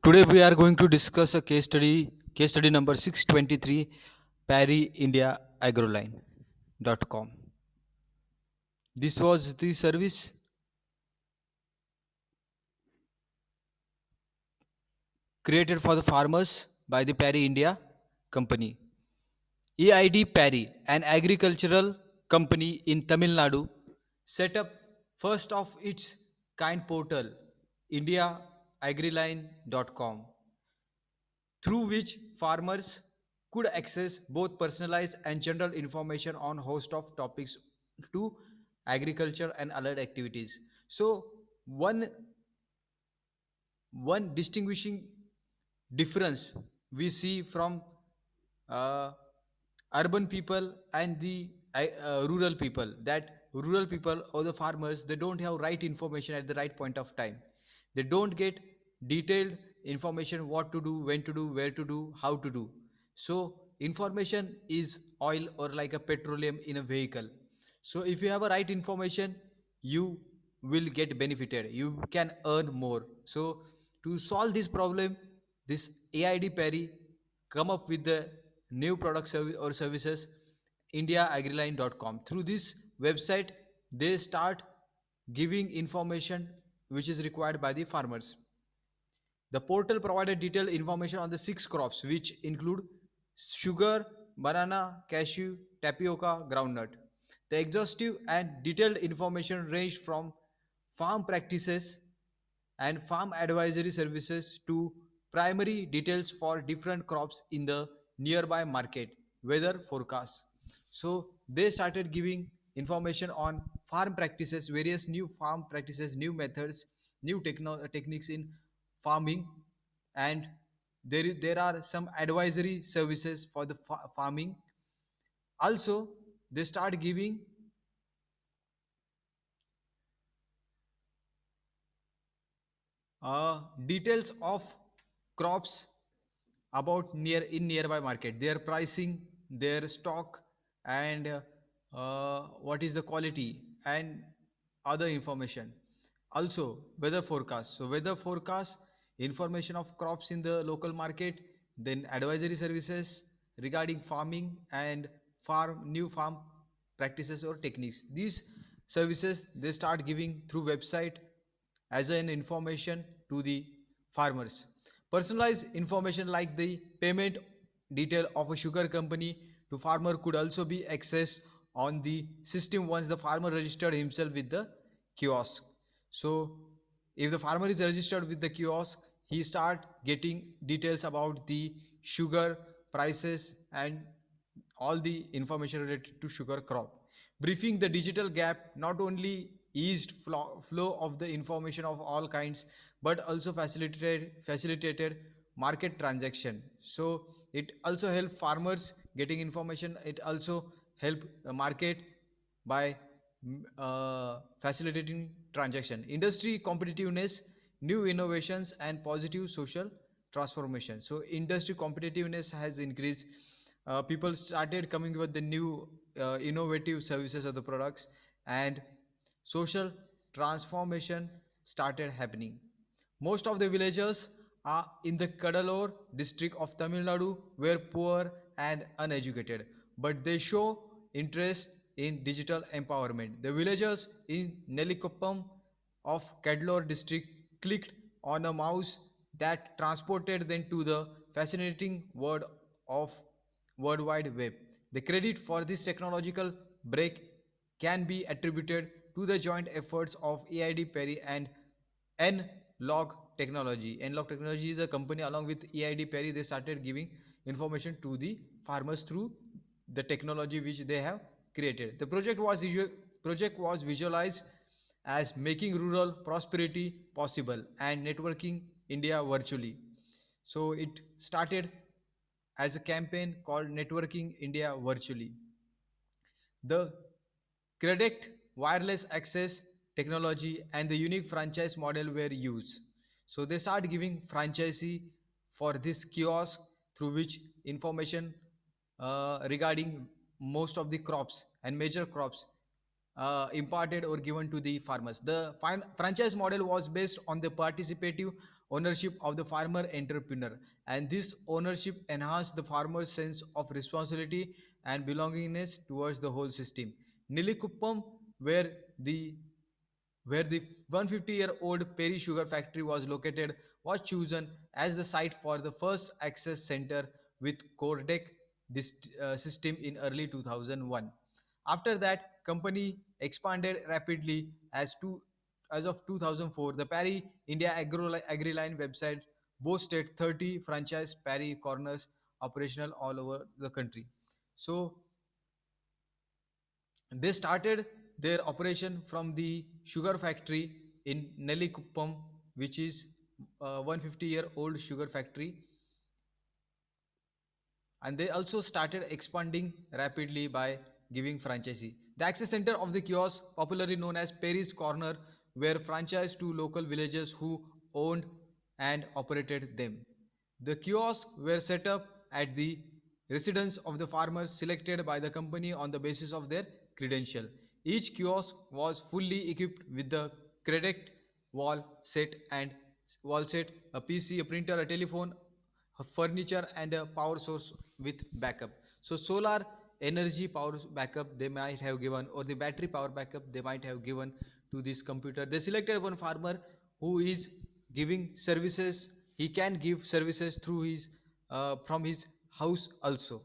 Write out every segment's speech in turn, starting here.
Today we are going to discuss a case study number 623, Parry India Agroline.com. This was the service created for the farmers by the Parry India company. EID Parry, an agricultural company in Tamil Nadu, set up first of its kind portal, indiaagriline.com, through which farmers could access both personalized and general information on host of topics to agriculture and allied activities. So one distinguishing difference we see from uh, urban people and the rural people, that rural people or the farmers, they don't have right information at the right point of time. They don't get detailed information, what to do, when to do, where to do, how to do. So information is oil or like a petroleum in a vehicle. So if you have a right information, you will get benefited, you can earn more. So to solve this problem, this AID Perry come up with the new product or services, indiaagriline.com. Through this website, they start giving information which is required by the farmers. The portal provided detailed information on the 6 crops, which include sugar, banana, cashew, tapioca, groundnut. The exhaustive and detailed information ranged from farm practices and farm advisory services to primary details for different crops in the nearby market, weather forecasts. So they started giving information on farm practices, various new farm practices, new methods, new techniques in farming, and there are some advisory services for the farming. Also, they start giving details of crops about nearby market, their pricing, their stock, and what is the quality and other information. Also weather forecast, so weather forecast, information of crops in the local market, then advisory services regarding farming and new farm practices or techniques. These services they start giving through website as an information to the farmers. Personalized information like the payment detail of a sugar company to farmer could also be accessed on the system once the farmer registered himself with the kiosk. So if the farmer is registered with the kiosk, he start getting details about the sugar prices and all the information related to sugar crop. Briefing the digital gap not only eased flow of the information of all kinds, but also facilitated market transaction. So it also help farmers getting information. It also help the market by facilitating transaction, industry competitiveness, new innovations, and positive social transformation. So industry competitiveness has increased. People started coming with the new innovative services of the products, and social transformation started happening. Most of the villagers are in the Kadalur district of Tamil Nadu were poor and uneducated, but they show interest in digital empowerment. The villagers in Nelikuppam of Kadalur district clicked on a mouse that transported them to the fascinating world of World Wide Web. The credit for this technological break can be attributed to the joint efforts of AID Perry and N-Log Technology. N-Log Technology is a company along with AID Perry. They started giving information to the farmers through the technology which they have created. The project was visualized as making rural prosperity possible and networking India virtually. So it started as a campaign called Networking India Virtually. The Credit wireless access technology and the unique franchise model were used. So they start giving franchisee for this kiosk through which information regarding most of the crops and major crops imparted or given to the farmers. The franchise model was based on the participative ownership of the farmer entrepreneur, and this ownership enhanced the farmer's sense of responsibility and belongingness towards the whole system. Nilikuppam, where the where the 150-year-old Perry Sugar Factory was located, was chosen as the site for the first access center with Cordec system in early 2001. After that, company expanded rapidly as of 2004. The Perry India AgriLine website boasted 30 franchise Perry corners operational all over the country. So they started their operation from the sugar factory in Nelikuppam, which is a 150-year-old sugar factory, and they also started expanding rapidly by giving franchisee. The access center of the kiosk, popularly known as Perry's Corner, were franchised to local villagers who owned and operated them. The kiosks were set up at the residence of the farmers selected by the company on the basis of their credential. Each kiosk was fully equipped with the correct wall set and wall set, a PC, a printer, a telephone, a furniture, and a power source with backup. So solar energy power backup they might have given, or the battery power backup they might have given to this computer. They selected one farmer who is giving services. He can give services through his from his house also.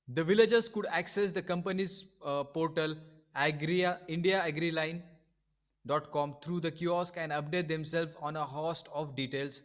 The villagers could access the company's portal indiaagriline.com through the kiosk and update themselves on a host of details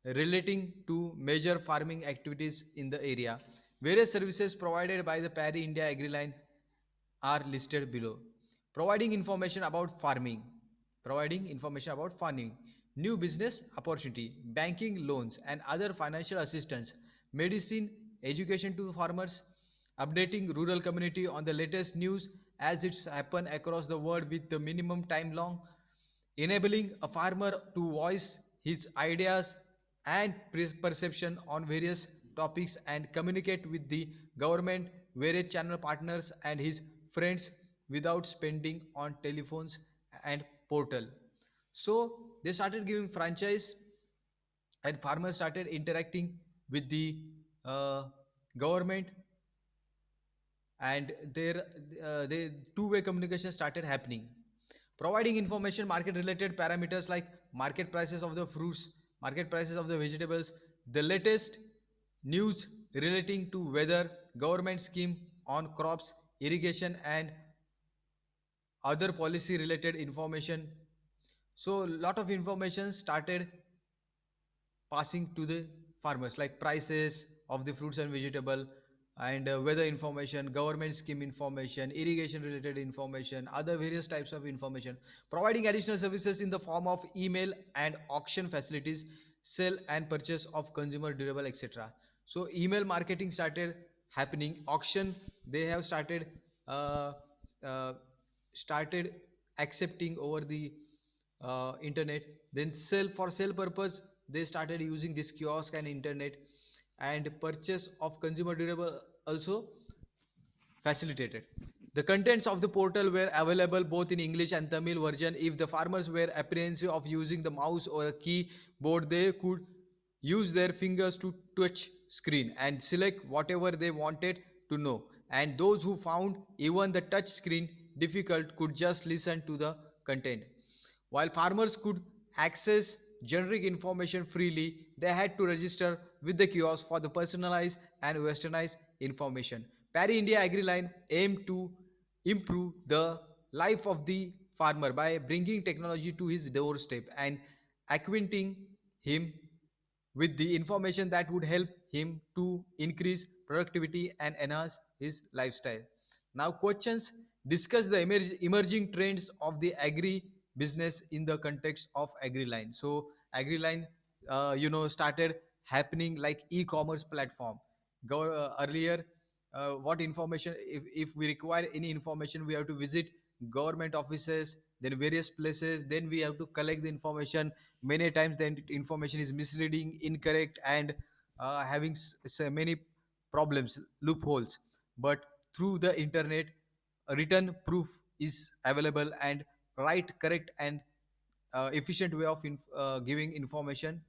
relating to major farming activities in the area. Various services provided by the Perry India AgriLine are listed below. Providing information about farming, providing information about farming, new business opportunity, banking loans and other financial assistance, medicine, education to farmers, updating rural community on the latest news as it's happen across the world with the minimum time long, enabling a farmer to voice his ideas and perception on various topics and communicate with the government, various channel partners and his friends without spending on telephones and portal. So they started giving franchise, and farmers started interacting with the uh, government, and their they two-way communication started happening, providing information market related parameters like market prices of the fruits, market prices of the vegetables, the latest news relating to weather, government scheme on crops, irrigation and other policy related information. So lot of information started passing to the farmers like prices of the fruits and vegetable, and weather information, government scheme information, irrigation related information, other various types of information, providing additional services in the form of email and auction facilities, sell and purchase of consumer durable, etc. So email marketing started happening, auction they have uh, uh, started accepting over the internet. Then sell, for sale purpose they started using this kiosk and internet, and purchase of consumer durable also facilitated. The contents of the portal were available both in English and Tamil version. If the farmers were apprehensive of using the mouse or a keyboard, they could use their fingers to touch screen and select whatever they wanted to know. And those who found even the touch screen difficult could just listen to the content. While farmers could access generic information freely, they had to register with the kiosk for the personalized and westernized information. Parry India AgriLine aimed to improve the life of the farmer by bringing technology to his doorstep and acquainting him with the information that would help him to increase productivity and enhance his lifestyle. Now, questions: discuss the emerging trends of the agri business in the context of AgriLine. So, AgriLine, started happening like e-commerce platform. Earlier, what information, if we require any information, we have to visit government offices, then various places, then we have to collect the information. Many times the information is misleading, incorrect, and having so many problems, loopholes. But through the internet, written proof is available, and right, correct, and efficient way of giving information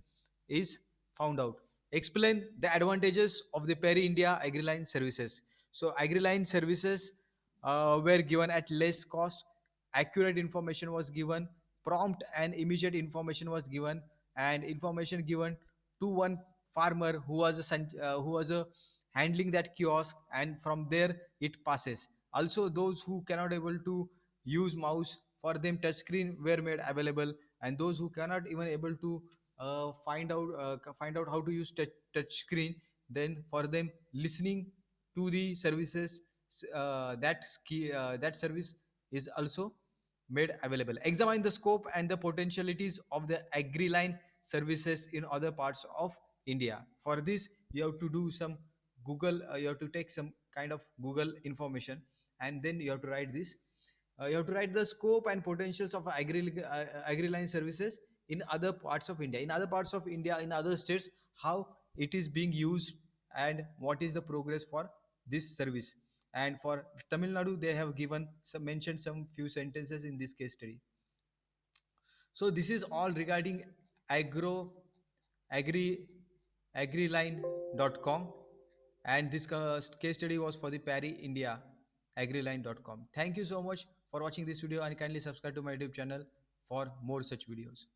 is found out. Explain the advantages of the Perry India AgriLine services. So AgriLine services were given at less cost, accurate information was given, prompt and immediate information was given, and information given to one farmer who was a handling that kiosk, and from there it passes. Also, those who cannot able to use mouse, for them touch screen were made available, and those who cannot even able to find out how to use touch screen, then for them listening to the services, that service is also made available. Examine the scope and the potentialities of the AgriLine services in other parts of India. For this, you have to do some Google. You have to take some kind of Google information, and then you have to write this. You have to write the scope and potentials of AgriLine services in other parts of India. In other parts of India, in other states, how it is being used and what is the progress for this service. And for Tamil Nadu, they have given some mentioned some few sentences in this case study. So this is all regarding agro agri agriline.com, and this case study was for the Perry India agriline.com. Thank you so much for watching this video, and kindly subscribe to my YouTube channel for more such videos.